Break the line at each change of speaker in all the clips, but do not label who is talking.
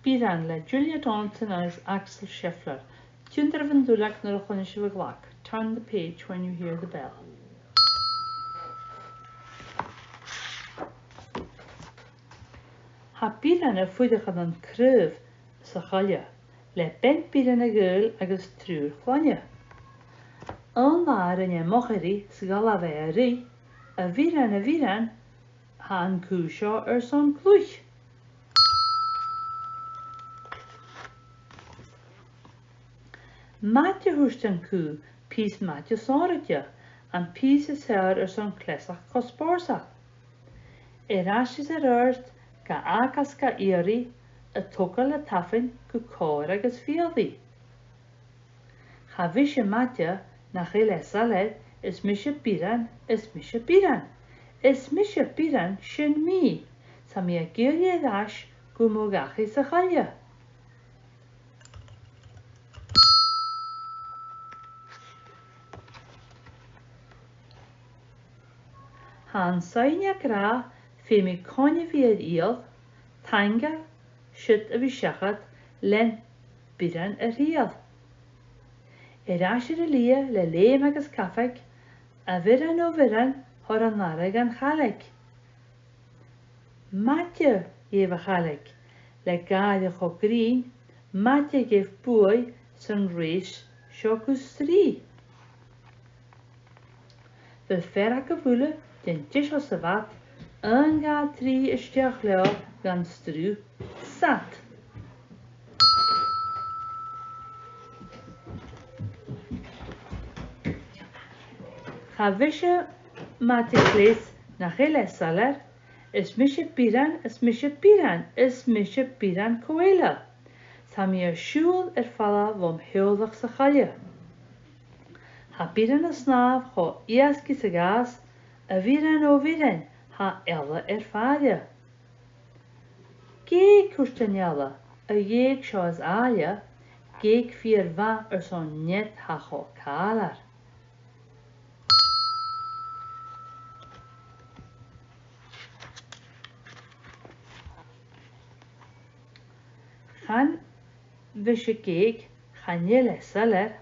Biran le Julia Donaldson as Axel Scheffler. Tundra van Dulak naar de Turn the page when you hear the bell. Ha Biran a fuideach an cryf sa chalia. Le bent Biran a gul agus trúr chwanya. An mar yn e mocheri sgala fe a ri, a viran ha an cwsio son clwch. Matje hwst an cw, pys matje sonritje, an pys y ser son klesach cosborsa. Rasis rörst ga akas ga iri, a tokal a taffin gu kor agus fieldi. Ha visje matje, nach hele salad is misje biran, is misje biran. Is misje biran shin mi. Sam je gilje dash gumogachi sachalje. Han sainja gra fi mi konje vier iel, tanga, shit a vishachat, len biran a riel. Asher lia le leem agus caffeg, a viran o viran hor an nareg an chalek. Matje jeva chalek, le gael cho green, matje gef boy san reis shokustri. Ve ferra gevule, den tisch os wat, een ga 3 istiach leo gan stru sat. Havische matikles nach hele saler, is misje biran, is misje biran, is misje biran koela. Sam je shul falla vom huldig se galje. Ha biran a snaaf ho iaski se gas, a viran o viran, ha elle erfaarje. Geek kustenjalla, a jeek shoas aalje, geek vier va son net ha ho kalar. Gaan visje geek, gaan jelle saler.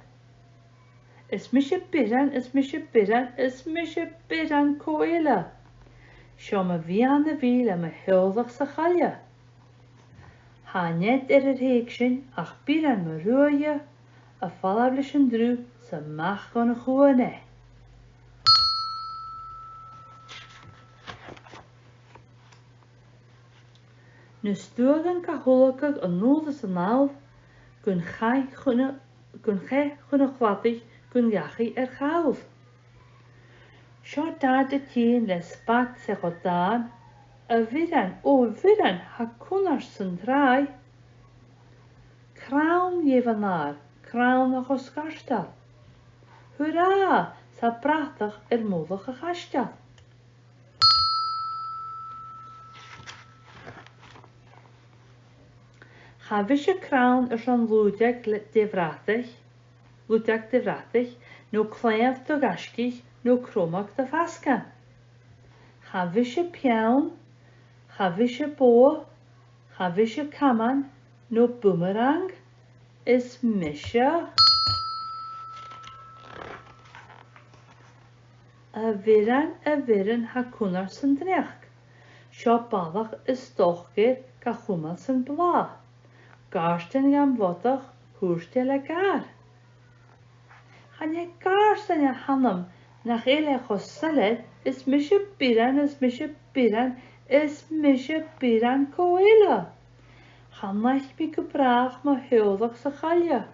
Is misje biran, is misje biran, is misje biran koela. Sjå me wie aan de wiel en me huldig se galje. Ha net het heekschen, ach biran me roeie, a fallablishen dru, se mag gone goene. Nu stugen ka holkig een noelde se naal, kun gij gunne gwattig, kun jachi gaaf. Sjå daar de tien le spat se godaan, a viran, o viran, ha kunnars sen draai. Kraun jevenaar, kraun nog os garstal. Hurra, sa prachtig moedige gastal. Ga visje kraun son Ludwig de vratig, no kleef de gaskig, no kromak de vaskan. Ga visje piaun, ga visje boa, ga visje kaman, no boomerang, is misje. A viran ha kunnar sen drech. Sjå balach is dochger ga chumal sen bla. Garsten gam wotach, hoerstel gar. Gaan je garsten je hannem, nach ele salad, is misje biran, is misje biran, is misje biran koela. Gaan leicht mi gebraag, maar huldig se galje.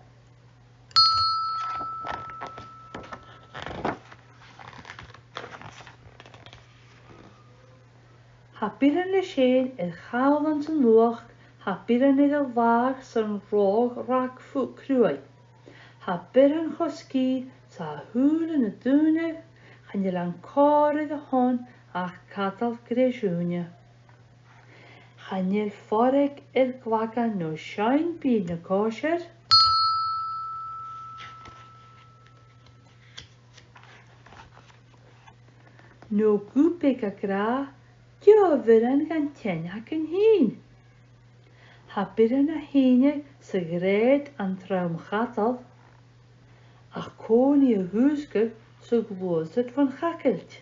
Ha biran le sheen, gaal van zijn loog, ha biran in de waag zijn roog raak voet kruoi. Ha biran choski, sa hulen het dune, gaan je lang kore de hon, ach katal grejunje. Gaan je forek kwaka no shine pine kosher. No gupeka gra, jo viran gaan ten hakken heen. ha biren a híine sa gréad an tram chatal, ach cóní a húsgad sa gbósad van chacailt.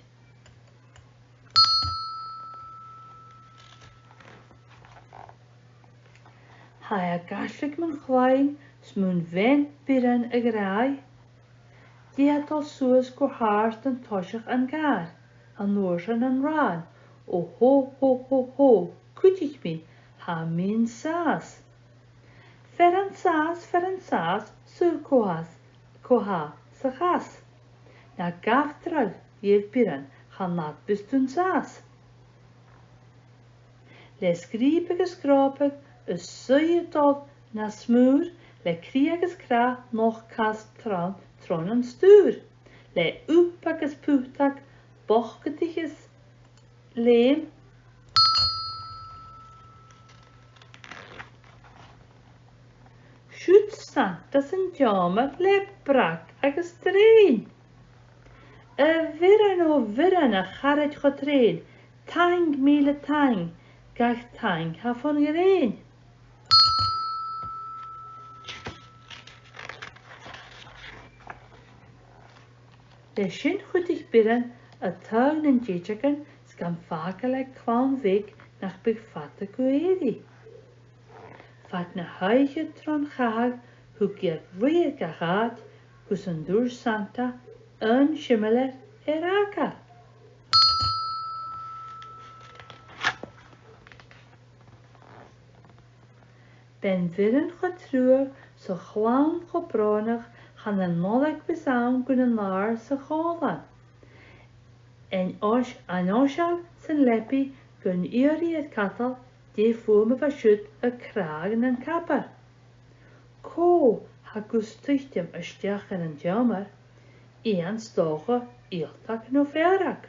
Ha a gaslig man chwain smún ven biren a grai, di hat al suas go haart an toisach an gar, an noorsan an raan, o ho, kutig mi, ha min saas. Fer an saas, sur koha, sa gas. Na gaftral, jev biren, han nat bistun saas. Le skripig a skrapig, a suyedol na smúr, le kriagas kra noch kast tron an stuur. Le upagas pútag, bochgetiges leem. Sjút santas an jamar le brak agus trein. A viran a charad go trein, tang míle tang, gach tang ha von gerein. Le sin chutig biren a tagn an diechagan sgan faga le kwan vig nach big fatta goedi. Fat na huige tron gaag hu geer rier gagaat gus an door santa an shimmeler eraka. Ben viren getruer so glaan gebronig gaan een nollik bezaam kunnen naar se golen. En an oshal zijn leppi kun uri het katal die voor me verschut a kragen en kapper. Ko ha gustichtem a stjachen en jammer, een stoge iltak no verak.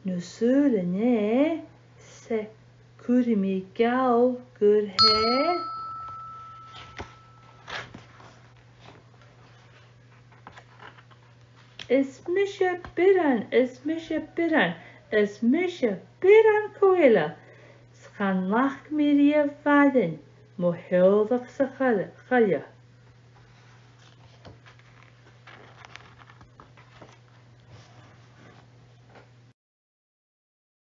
Nu zullen ne se kurimi gal gur he. Is misje biran koela. Schan lach mir je vaden, mo huldig se galje.